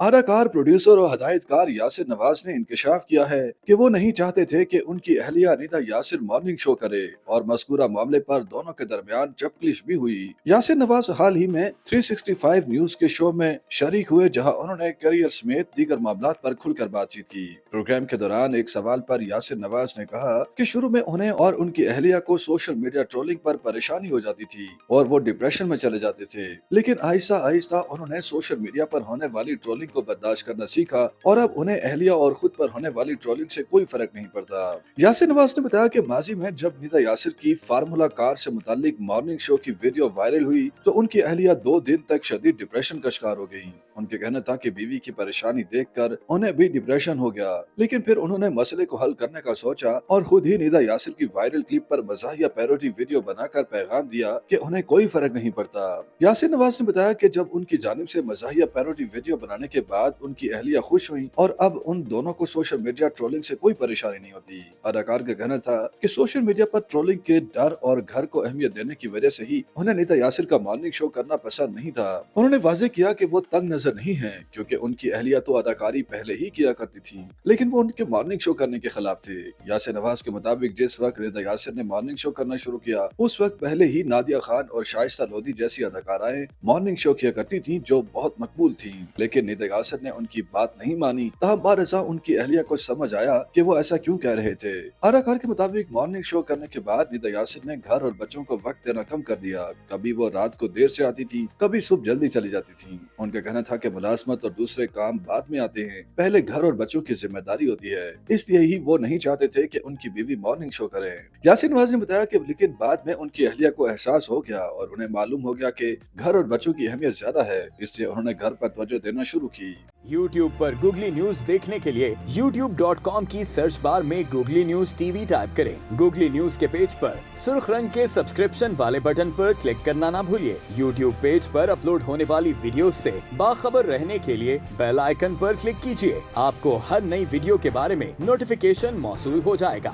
اداکار، پروڈیوسر اور ہدایتکار یاسر نواز نے انکشاف کیا ہے کہ وہ نہیں چاہتے تھے کہ ان کی اہلیہ ندا یاسر مارننگ شو کرے اور مذکورہ معاملے پر دونوں کے درمیان چپکلش بھی ہوئی۔ یاسر نواز حال ہی میں 365 نیوز کے شو میں شریک ہوئے، جہاں انہوں نے کیریئر سمیت دیگر معاملات پر کھل کر بات چیت کی۔ پروگرام کے دوران ایک سوال پر یاسر نواز نے کہا کہ شروع میں انہیں اور ان کی اہلیہ کو سوشل میڈیا ٹرولنگ پر پریشانی ہو جاتی تھی اور وہ ڈپریشن میں چلے جاتے تھے، لیکن آہستہ آہستہ انہوں نے سوشل میڈیا پر ہونے والی ٹرولنگ کو برداشت کرنا سیکھا اور اب انہیں اہلیہ اور خود پر ہونے والی ٹرولنگ سے کوئی فرق نہیں پڑتا۔ یاسر نواز نے بتایا کہ ماضی میں جب ندا یاسر کی فارمولا کار سے متعلق مارننگ شو کی ویڈیو وائرل ہوئی تو ان کی اہلیہ 2 دن تک شدید ڈپریشن کا شکار ہو گئی۔ ان کے کہنا تھا کہ بیوی کی پریشانی دیکھ کر انہیں بھی ڈپریشن ہو گیا، لیکن پھر انہوں نے مسئلے کو حل کرنے کا سوچا اور خود ہی ندا یاسر کی وائرل کلپ پر مزاحیہ پیروڈی ویڈیو بنا کر پیغام دیا کہ انہیں کوئی فرق نہیں پڑتا۔ یاسر نواز نے بتایا کہ جب ان کی جانب سے مزاحیہ پیروڈی ویڈیو بنانے کے بعد ان کی اہلیہ خوش ہوئی اور اب ان دونوں کو سوشل میڈیا ٹرولنگ سے کوئی پریشانی نہیں ہوتی۔ اداکار کا کہنا تھا کہ سوشل میڈیا پر ٹرولنگ کے ڈر اور گھر کو اہمیت دینے کی وجہ سے ہی انہیں ندا یاسر کا مارننگ شو کرنا پسند نہیں تھا۔ انہوں نے واضح کیا کہ وہ تنگ نظر نہیں ہیں کیونکہ ان کی اہلیہ تو اداکاری پہلے ہی کیا کرتی تھی، لیکن وہ ان کے مارننگ شو کرنے کے خلاف تھے۔ یاسر نواز کے مطابق جس وقت ندا یاسر نے مارننگ شو کرنا شروع کیا اس وقت پہلے ہی نادیہ خان اور شائستہ لودھی جیسی اداکارائیں مارننگ شو کیا کرتی تھیں جو بہت مقبول تھیں، لیکن ندا یاسر نے ان کی بات نہیں مانی۔ تاہم بارزاں ان کی اہلیہ کو سمجھ آیا کہ وہ ایسا کیوں کہہ رہے تھے۔ اداکار کے مطابق مارننگ شو کرنے کے بعد ندا یاسر نے گھر اور بچوں کو وقت دینا کم کر دیا، کبھی وہ رات کو دیر سے آتی تھی، کبھی صبح جلدی چلی جاتی تھیں۔ ان کا کہنا تھا کہ ملازمت اور دوسرے کام بعد میں آتے ہیں، پہلے گھر اور بچوں کی ذمہ داری ہوتی ہے، اس لیے ہی وہ نہیں چاہتے تھے کہ ان کی بیوی مارننگ شو کرے۔ یاسر نواز نے بتایا کہ لیکن بعد میں ان کی اہلیہ کو احساس ہو گیا اور انہیں معلوم ہو گیا کہ گھر اور بچوں کی اہمیت زیادہ ہے، اس لیے انہوں نے گھر پر توجہ دینا شروع کی۔ YouTube پر گوگلی نیوز دیکھنے کے لیے youtube.com کی سرچ بار میں googly news T V type کریں۔ گوگلی نیوز کے پیج پر سرخ رنگ کے سبسکرپشن والے بٹن پر کلک کرنا نہ بھولیے۔ YouTube پیج پر اپلوڈ ہونے والی ویڈیوز سے باخبر رہنے کے لیے بیل آئیکن پر کلک کیجیے۔ آپ کو ہر نئی ویڈیو کے بارے میں نوٹیفیکیشن موصول ہو جائے گا۔